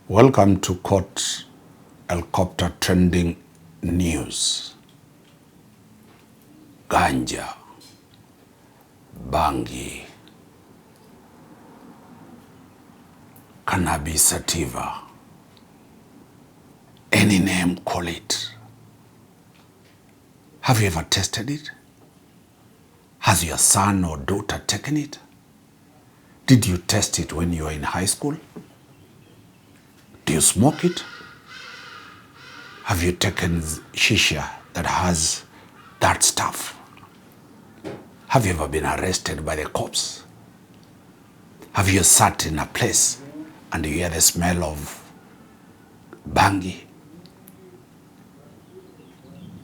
Welcome to Court Helicopter Trending News. Ganja, Bangi, Cannabis sativa, any name call it. Have you ever tested it? Has your son or daughter taken it? Did you test it when you were in high school? Do you smoke it? Have you taken shisha that has that stuff? Have you ever been arrested by the cops? Have you sat in a place and you hear the smell of bangi?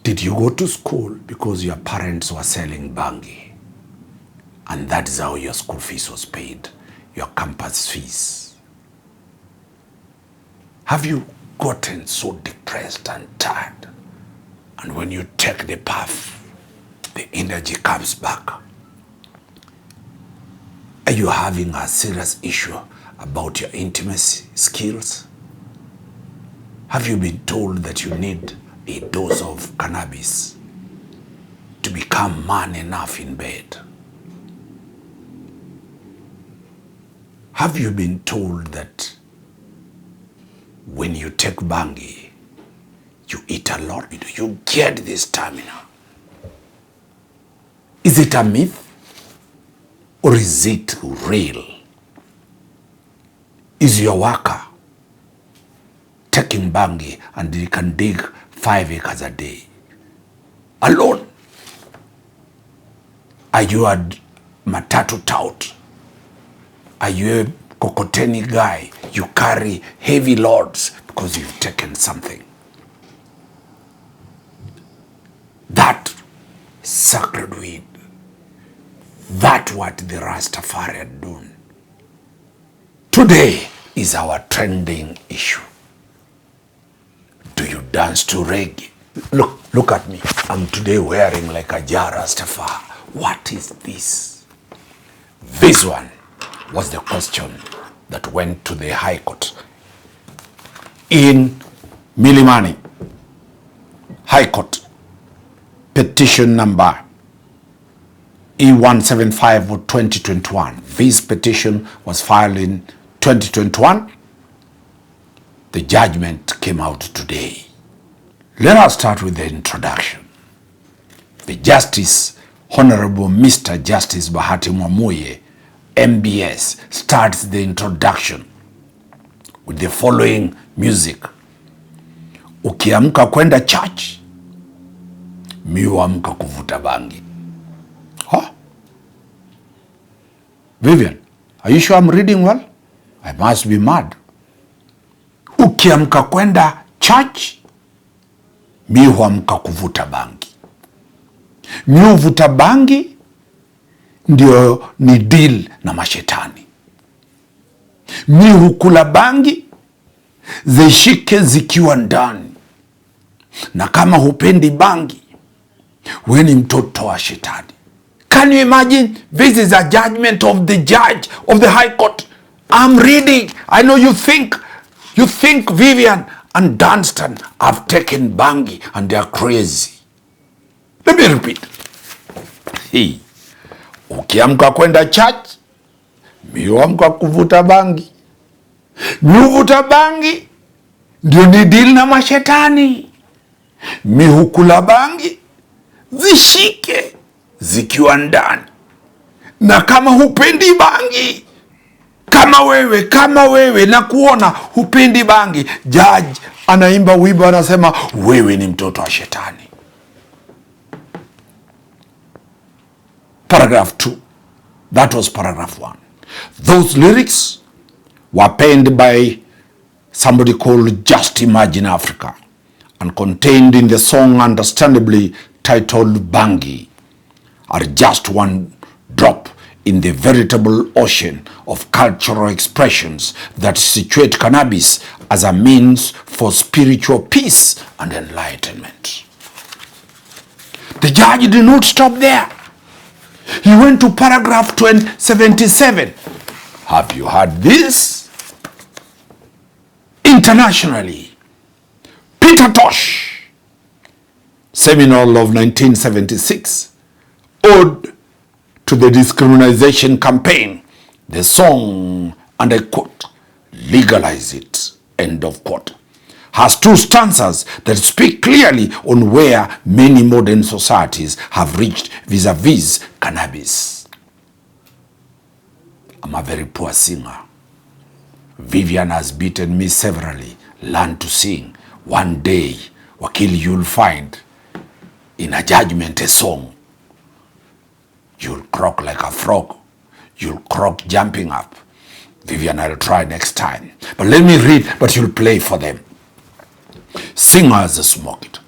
Did you go to school because your parents were selling bangi? And that is how your school fees was paid, your campus fees. Have you gotten so depressed and tired? And when you take the puff, the energy comes back. Are you having a serious issue about your intimacy skills? Have you been told that you need a dose of cannabis to become man enough in bed? Have you been told that when you take bangi, you eat a lot, you get this stamina? Is it a myth or is it real? Is your worker taking bangi and he can dig 5 acres a day alone? Are you a matatu tout? Are you a kokoteni guy? You carry heavy loads because you've taken something. That sacred weed, that what the Rastafarian do, today is our trending issue. Do you dance to reggae? Look at me. I'm today wearing like a jar Rastafari. What is this? This one was the question that went to the High Court in Milimani. High Court, petition number E175 of 2021. This petition was filed in 2021. The judgment came out today. Let us start with the introduction. The Justice, Honorable Mr. Justice Bahati Mwamuye, MBS, starts the introduction with the following music. Ukiamka kwenda church, mi huamka kuvuta bangi. Huh? Vivian, are you sure I'm reading well? I must be mad. Ukiamka kwenda church, mi huamka kuvuta bangi. Mi huvuta bangi ndio ni deal na mashetani. Mi hukula bangi zishike zikiwa ndani. Na kama hupendi bangi, we ni mtoto wa shetani. Can you imagine? This is a judgment of the judge of the High Court. I'm reading. I know you think Vivian and Danstan have taken bangi and they are crazy. Let me repeat. Hey. Ukiamka kwenda church, mi huamka kuvuta bangi. Mi huvuta bangi ndio ni deal na mashetani. Mi hukula bangi zishike zikiwa ndani. Na kama hupendi bangi, kama wewe na kuona hupendi bangi, judge anaimba wimbo anasema wewe ni mtoto wa shetani. Paragraph 2. That was paragraph 1. Those lyrics were penned by somebody called Just Imagine Africa and contained in the song understandably titled Bangi are just one drop in the veritable ocean of cultural expressions that situate cannabis as a means for spiritual peace and enlightenment. The judge did not stop there. He went to paragraph 77. Have you heard this? In Internationally, Peter Tosh, Seminole of 1976, Ode to the Discrimination Campaign, the song, and I quote, "Legalize it," end of quote, has two stanzas that speak clearly on where many modern societies have reached vis-a-vis cannabis. I'm a very poor singer. Vivian has beaten me severally. Learn to sing. One day, Wakili, you'll find in a judgment a song. You'll croak like a frog. You'll croak jumping up. Vivian, I'll try next time. But let me read, but you'll play for them. Singers smoke it.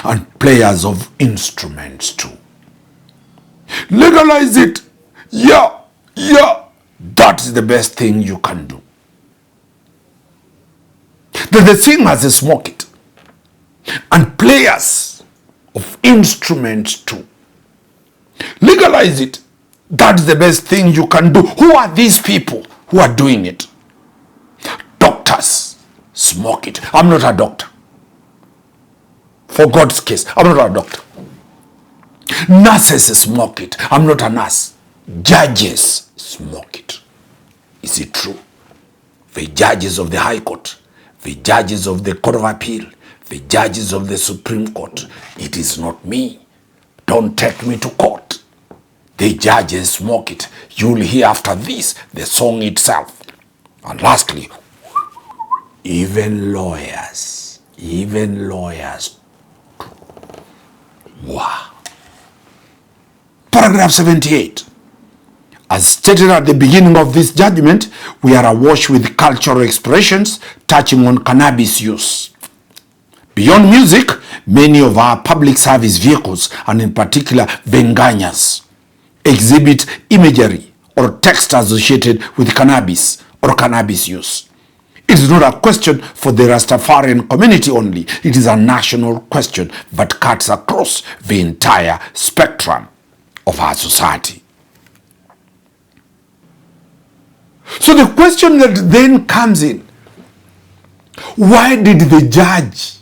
And players of instruments too. Legalize it. Yeah. That's the best thing you can do. The singers smoke it. And players of instruments too. Legalize it. That's the best thing you can do. Who are these people who are doing it? Doctors smoke it. I'm not a doctor. For God's case, I'm not a doctor. Nurses smoke it. I'm not a nurse. Judges smoke it. Is it true? The judges of the High Court, the judges of the Court of Appeal, the judges of the Supreme Court. It is not me. Don't take me to court. The judges smoke it. You'll hear after this the song itself. And lastly, even lawyers. Wow. Paragraph 78. As stated at the beginning of this judgment, we are awash with cultural expressions touching on cannabis use. Beyond music, many of our public service vehicles, and in particular Venganyas, exhibit imagery or text associated with cannabis or cannabis use. It is not a question for the Rastafarian community only. It is a national question that cuts across the entire spectrum of our society. So the question that then comes in, why did the judge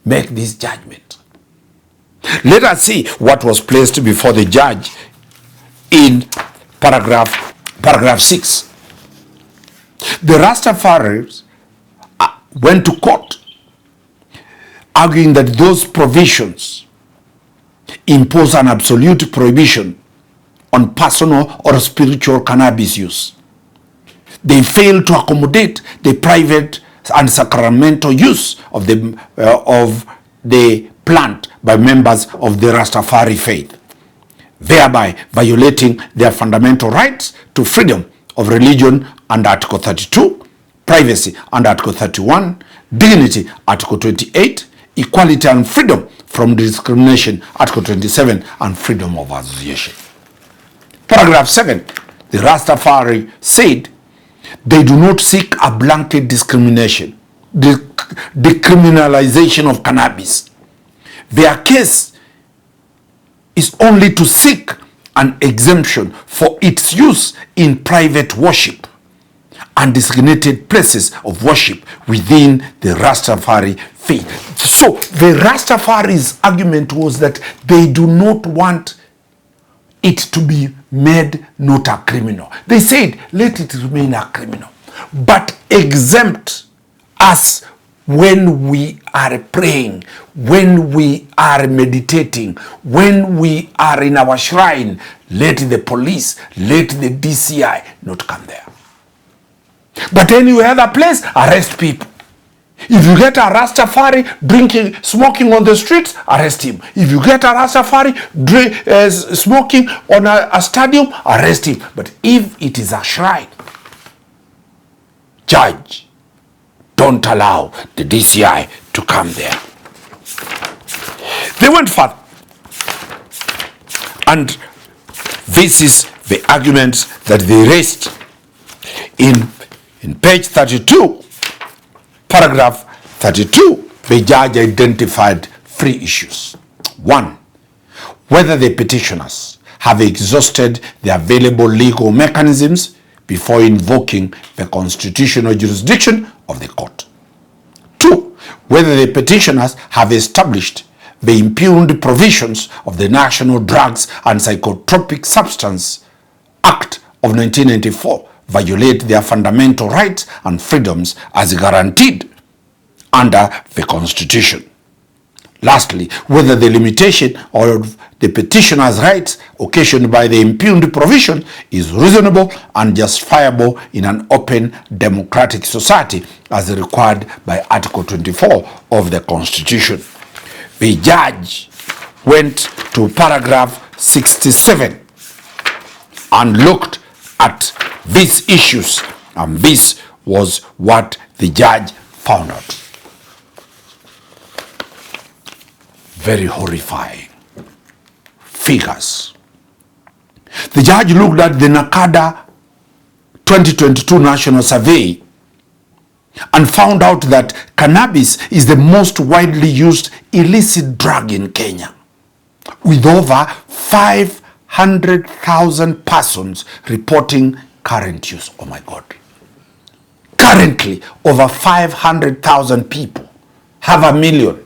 make this judgment? Let us see what was placed before the judge in paragraph 6. The Rastafarians went to court arguing that those provisions impose an absolute prohibition on personal or spiritual cannabis use. They fail to accommodate the private and sacramental use of the plant by members of the Rastafari faith, thereby violating their fundamental rights to freedom of religion under Article 32, privacy under Article 31, dignity Article 28, equality and freedom from discrimination Article 27, and freedom of association. Paragraph 7, the Rastafari said they do not seek a blanket discrimination, the decriminalization of cannabis. Their case is only to seek an exemption for its use in private worship and designated places of worship within the Rastafari faith. So the Rastafari's argument was that they do not want it to be made not a criminal. They said, let it remain a criminal, but exempt us when we are praying, when we are meditating, when we are in our shrine. Let the police, let the DCI not come there. But any other place, arrest people. If you get a Rastafari drinking, smoking on the streets, arrest him. If you get a Rastafari smoking on a stadium, arrest him. But if it is a shrine, judge, don't allow the DCI to come there. They went further. And this is the arguments that they raised in page 32. Paragraph 32, the judge identified 3 issues. 1, whether the petitioners have exhausted the available legal mechanisms before invoking the constitutional jurisdiction of the court. 2. Whether the petitioners have established the impugned provisions of the National Drugs and Psychotropic Substance Act of 1994 violate their fundamental rights and freedoms as guaranteed under the Constitution. Lastly, whether the limitation of the petitioner's rights occasioned by the impugned provision is reasonable and justifiable in an open democratic society as required by Article 24 of the Constitution. The judge went to paragraph 67 and looked at these issues, and this was what the judge found out. Very horrifying figures. The judge looked at the NACADA 2022 National Survey and found out that cannabis is the most widely used illicit drug in Kenya, with over 500,000 persons reporting current use. Oh my God. Currently, over 500,000 people have 1 million.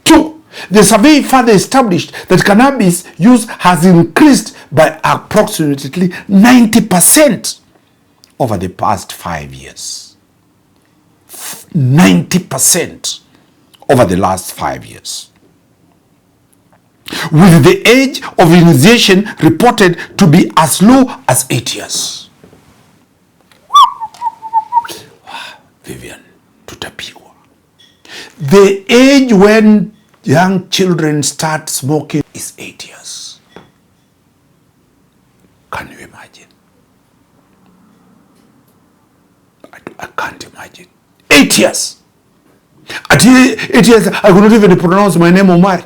2. The survey further established that cannabis use has increased by approximately 90% over the past 5 years. 90% over the last 5 years. With the age of initiation reported to be as low as 8 years. Vivian, tutapigwa. The age when young children start smoking is 8 years. Can you imagine? I can't imagine. 8 years. At 8 years, I could not even pronounce my name Omari.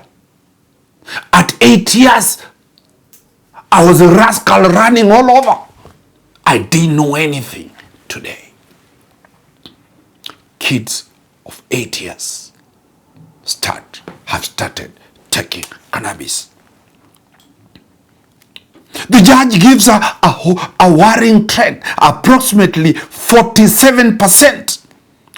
At 8 years, I was a rascal running all over. I didn't know anything today. Kids of 8 years have started taking cannabis. The judge gives a worrying trend. Approximately 47%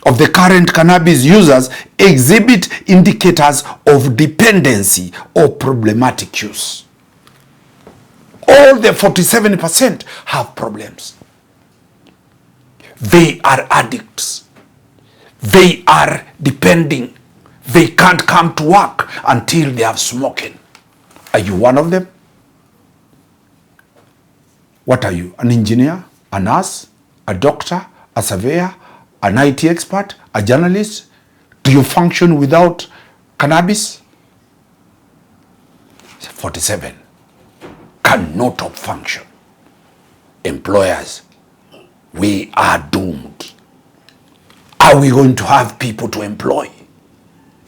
of the current cannabis users exhibit indicators of dependency or problematic use. All the 47% have problems. They are addicts. They are depending. They can't come to work until they have smoking. Are you one of them? What are you? An engineer? A nurse? A doctor? A surveyor? An IT expert? A journalist? Do you function without cannabis? 47 cannot function. Employers, we are doomed. Are we going to have people to employ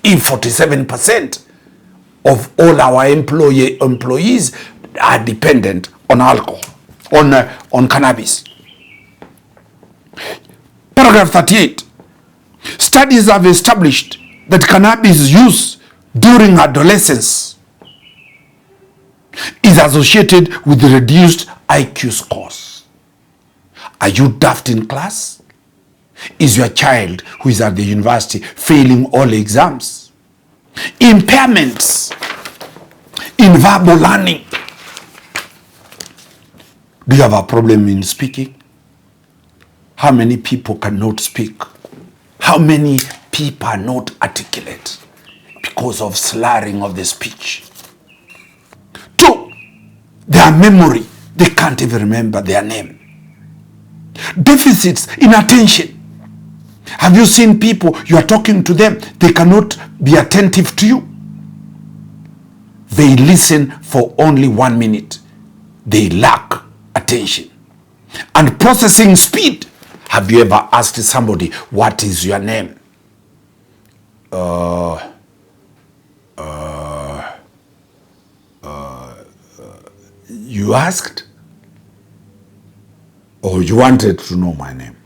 if 47% of all our employees are dependent on alcohol, on cannabis? Paragraph 38. Studies have established that cannabis use during adolescence is associated with reduced IQ scores. Are you daft in class? Is your child who is at the university failing all exams? Impairments in verbal learning. Do you have a problem in speaking? How many people cannot speak? How many people are not articulate because of slurring of the speech? 2, their memory. They can't even remember their name. Deficits in attention. Have you seen people, you are talking to them, they cannot be attentive to you? They listen for only 1 minute. They lack attention. And processing speed. Have you ever asked somebody, what is your name? You asked? Or you wanted to know my name?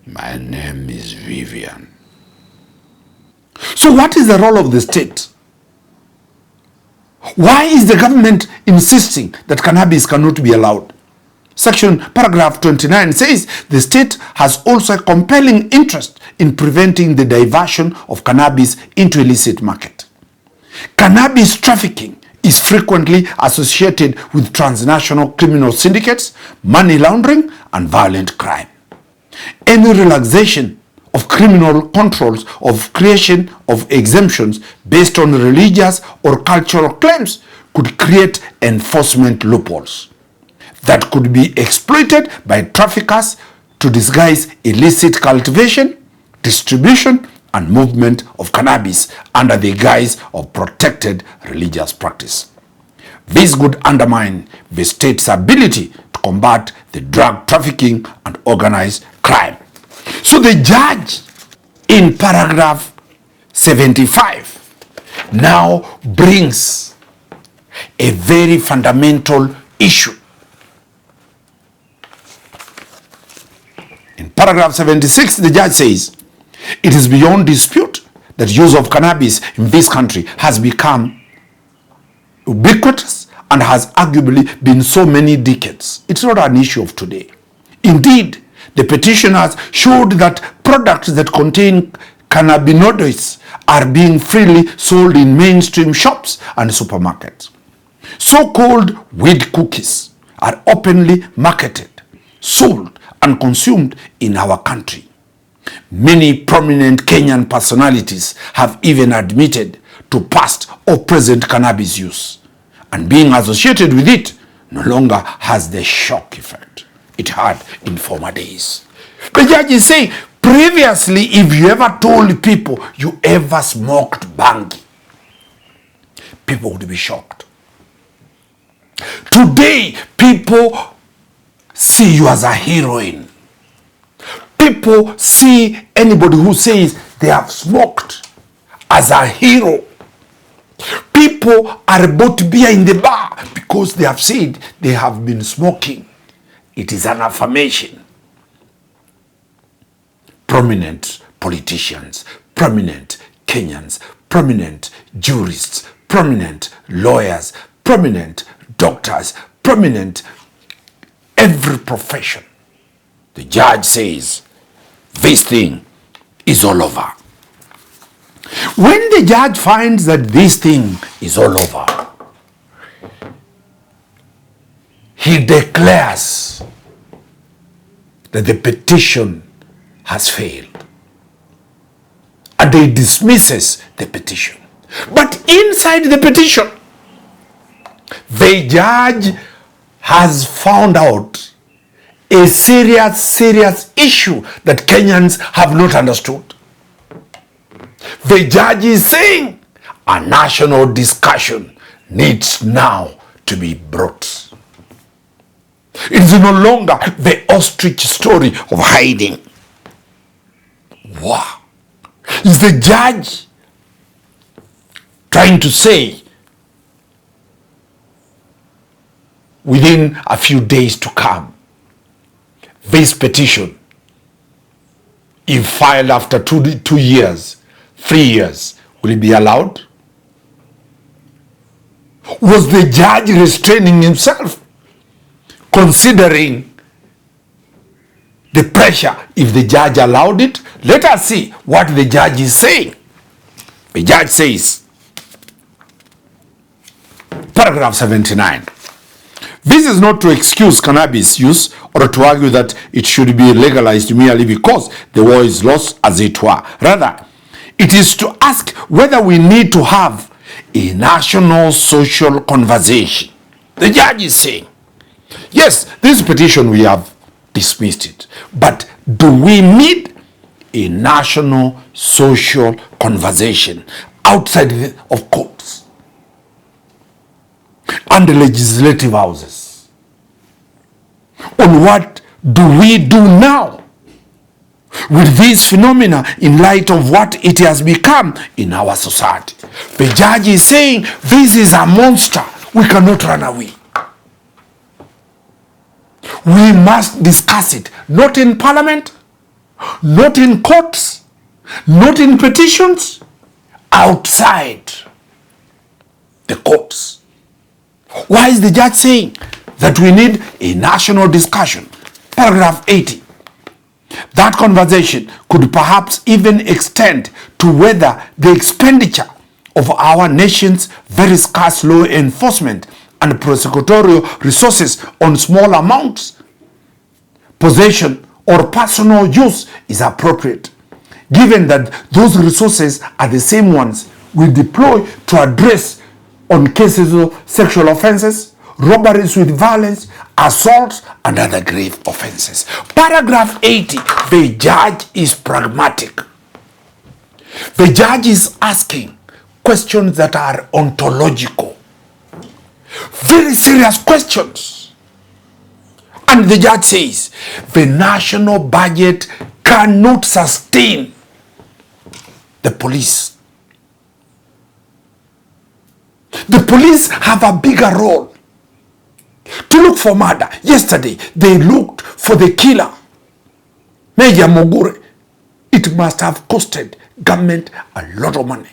My name is Vivian. So what is the role of the state? Why is the government insisting that cannabis cannot be allowed? Section paragraph 29 says the state has also a compelling interest in preventing the diversion of cannabis into illicit market. Cannabis trafficking is frequently associated with transnational criminal syndicates, money laundering, and violent crime. Any relaxation of criminal controls of creation of exemptions based on religious or cultural claims could create enforcement loopholes that could be exploited by traffickers to disguise illicit cultivation, distribution, and movement of cannabis under the guise of protected religious practice. This would undermine the state's ability to combat the drug trafficking and organized crime. So the judge in paragraph 75 now brings a very fundamental issue. In paragraph 76, the judge says, it is beyond dispute that use of cannabis in this country has become ubiquitous and has arguably been so many decades. It's not an issue of today. Indeed, the petitioners showed that products that contain cannabinoids are being freely sold in mainstream shops and supermarkets. So-called weed cookies are openly marketed, sold, and consumed in our country. Many prominent Kenyan personalities have even admitted to past or present cannabis use, and being associated with it no longer has the shock effect it had in former days. The judge is saying, previously, if you ever told people you ever smoked Bhang, people would be shocked. Today, people see you as a heroine. People see anybody who says they have smoked as a hero. People are about to be in the bar because they have said they have been smoking. It is an affirmation. Prominent politicians, prominent Kenyans, prominent jurists, prominent lawyers, prominent doctors, prominent every profession. The judge says this thing is all over. When the judge finds that this thing is all over, he declares that the petition has failed, and he dismisses the petition. But inside the petition, the judge has found out a serious issue that Kenyans have not understood. The judge is saying a national discussion needs now to be brought. It is no longer the ostrich story of hiding. Wow. Is the judge trying to say within a few days to come, this petition, if filed after 2 years, 3 years, will it be allowed? Was the judge restraining himself, considering the pressure if the judge allowed it? Let us see what the judge is saying. The judge says, paragraph 79, this is not to excuse cannabis use or to argue that it should be legalized merely because the war is lost, as it were. Rather, it is to ask whether we need to have a national social conversation. The judge is saying, yes, this petition, we have dismissed it, but do we need a national social conversation outside of courts and the legislative houses on what do we do now with this phenomena in light of what it has become in our society? The judge is saying this is a monster. We cannot run away. We must discuss it, not in parliament, not in courts, not in petitions, outside the courts. Why is the judge saying that we need a national discussion. Paragraph 80. That conversation could perhaps even extend to whether the expenditure of our nation's very scarce law enforcement and prosecutorial resources on small amounts, possession or personal use is appropriate, given that those resources are the same ones we deploy to address on cases of sexual offenses, robberies with violence, assaults, and other grave offenses. Paragraph 80, the judge is pragmatic. The judge is asking questions that are ontological, very serious questions. And the judge says the national budget cannot sustain the police. The police have a bigger role to look for murder. Yesterday, they looked for the killer, Major Mogure. It must have costed government a lot of money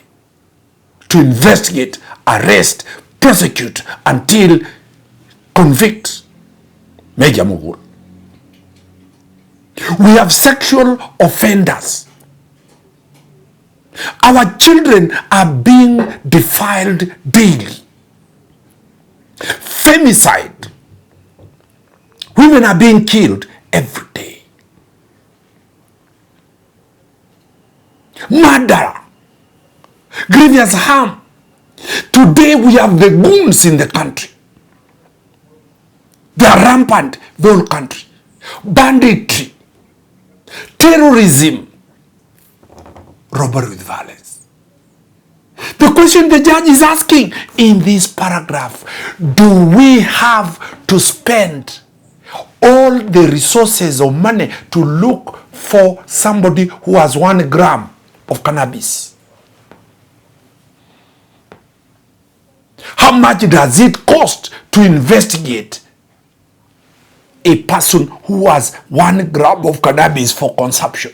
to investigate, arrest, prosecute until convict Major Mogure. We have sexual offenders. Our children are being defiled daily. Femicide. Women are being killed every day. Murder. Grievous harm. Today we have the goons in the country. They are rampant, the whole country. Banditry. Terrorism. Robbery with violence. The question the judge is asking in this paragraph, do we have to spend all the resources or money to look for somebody who has 1 gram of cannabis? How much does it cost to investigate a person who has 1 gram of cannabis for consumption?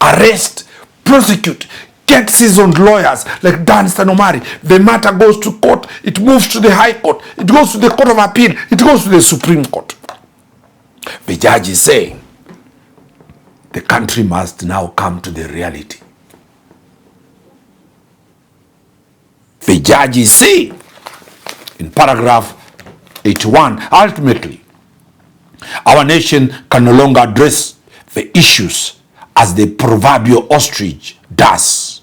Arrest, prosecute, get seasoned lawyers like Danstan Omari. The matter goes to court, it moves to the High Court, it goes to the Court of Appeal, it goes to the Supreme Court. The judge is saying the country must now come to the reality. The judge is saying in paragraph 81, ultimately, our nation can no longer address the issues as the proverbial ostrich does.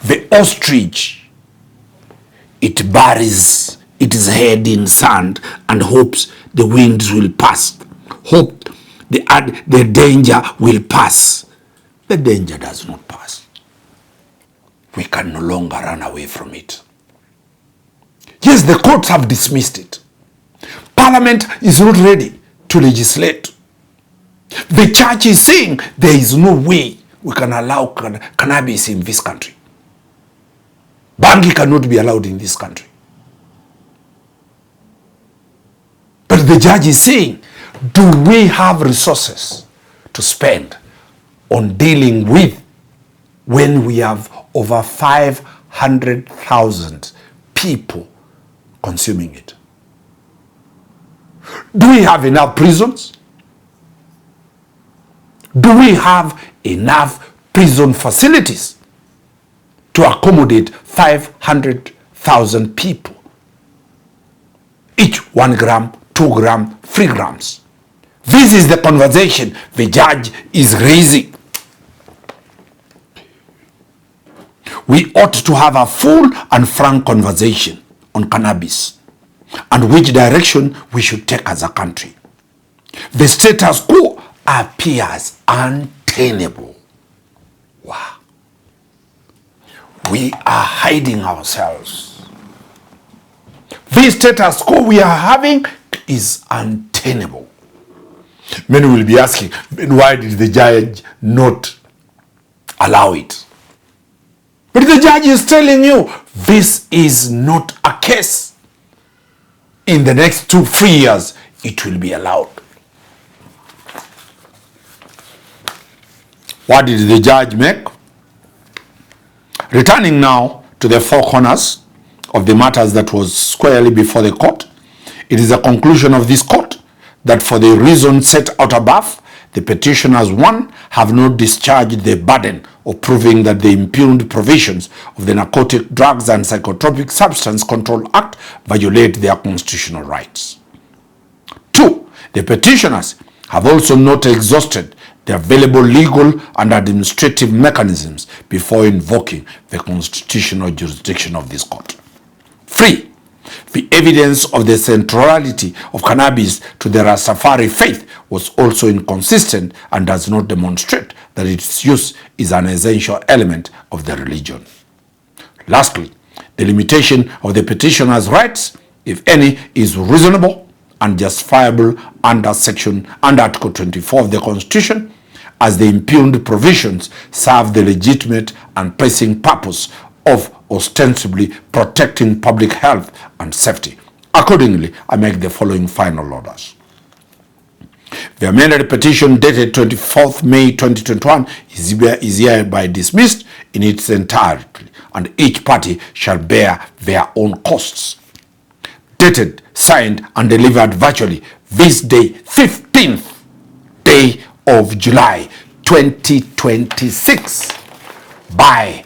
The ostrich, it buries its head in sand and hopes the winds will pass. Hope the danger will pass. The danger does not pass. We can no longer run away from it. Yes, the courts have dismissed it. Parliament is not ready to legislate. The church is saying there is no way we can allow cannabis in this country. Bhang cannot be allowed in this country. But the judge is saying, do we have resources to spend on dealing with when we have over 500,000 people consuming it? Do we have enough prisons? Do we have enough prison facilities to accommodate 500,000 people? Each 1 gram, 2 gram, 3 grams. This is the conversation the judge is raising. We ought to have a full and frank conversation on cannabis and which direction we should take as a country. The status quo appears untenable. Wow. We are hiding ourselves. This status quo we are having is untenable. Many will be asking, why did the judge not allow it? But the judge is telling you, this is not a case. In the next 2-3 years, it will be allowed. What did the judge make? Returning now to the four corners of the matters that was squarely before the court. It is a conclusion of this court that for the reasons set out above, the petitioners, 1, have not discharged the burden of proving that the impugned provisions of the Narcotic Drugs and Psychotropic Substance Control Act violate their constitutional rights. 2, the petitioners have also not exhausted the available legal and administrative mechanisms before invoking the constitutional jurisdiction of this court. 3, the evidence of the centrality of cannabis to the Rastafari faith was also inconsistent and does not demonstrate that its use is an essential element of the religion. Lastly, the limitation of the petitioner's rights, if any, is reasonable and justifiable under Article 24 of the Constitution, as the impugned provisions serve the legitimate and pressing purpose of ostensibly protecting public health and safety. Accordingly, I make the following final orders. The amended petition dated 24th May 2021 is hereby dismissed in its entirety, and each party shall bear their own costs. Dated, signed, and delivered virtually this day, 15th day of July 2026, by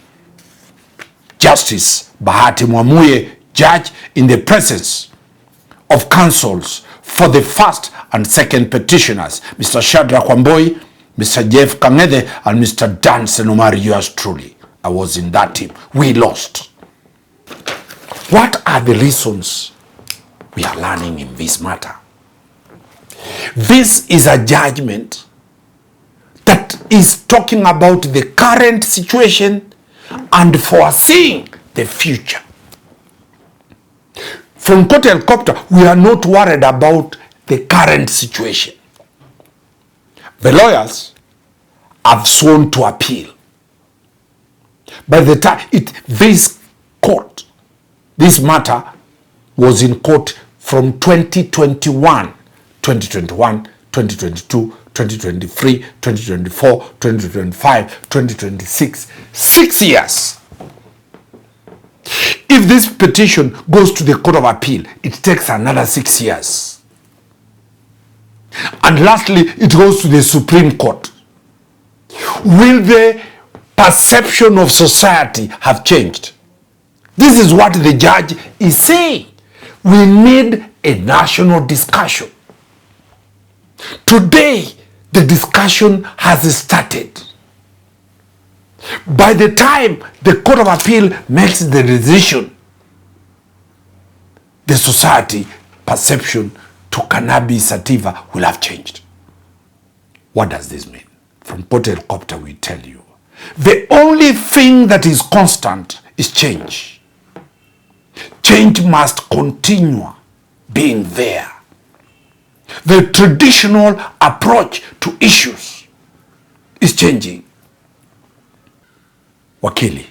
Justice Bahati Mwamuye, judge, in the presence of counsels for the first and second petitioners, Mr. Shadrach Wamboi, Mr. Jeff Kangede, and Mr. Danstan Omari. Yours truly. I was in that team. We lost. What are the reasons we are learning in this matter? This is a judgment that is talking about the current situation and foreseeing the future. From Court Helicopter, we are not worried about the current situation. The lawyers have sworn to appeal. By the time this matter was in court from 2021, 2022, 2023, 2024, 2025, 2026, 6 years. If this petition goes to the Court of Appeal, it takes another 6 years. And lastly, it goes to the Supreme Court. Will the perception of society have changed? This is what the judge is saying. We need a national discussion. Today, the discussion has started. By the time the Court of Appeal makes the decision, the society perception to cannabis sativa will have changed. What does this mean? From Court Helicopter, we tell you, the only thing that is constant is change. Change must continue being there. The traditional approach to issues is changing. Wakili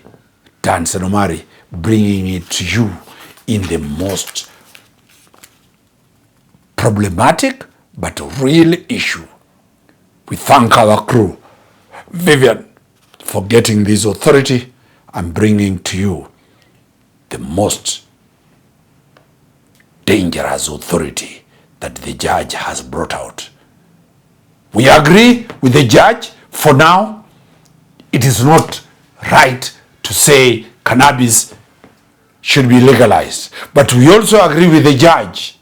Danstan Omari, bringing it to you in the most problematic but real issue. We thank our crew, Vivian, for getting this authority and bringing to you the most dangerous authority that the judge has brought out. We agree with the judge. For now, it is not right to say cannabis should be legalized. But we also agree with the judge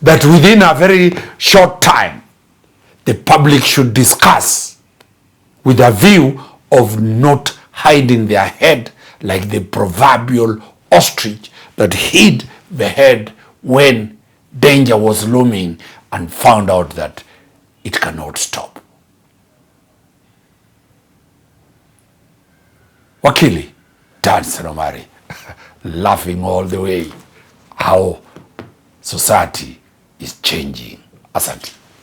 that within a very short time, the public should discuss with a view of not hiding their head like the proverbial ostrich that hid the head when danger was looming and found out that it cannot stop. Wakili Danstan Omari, laughing all the way how society is changing. Asante.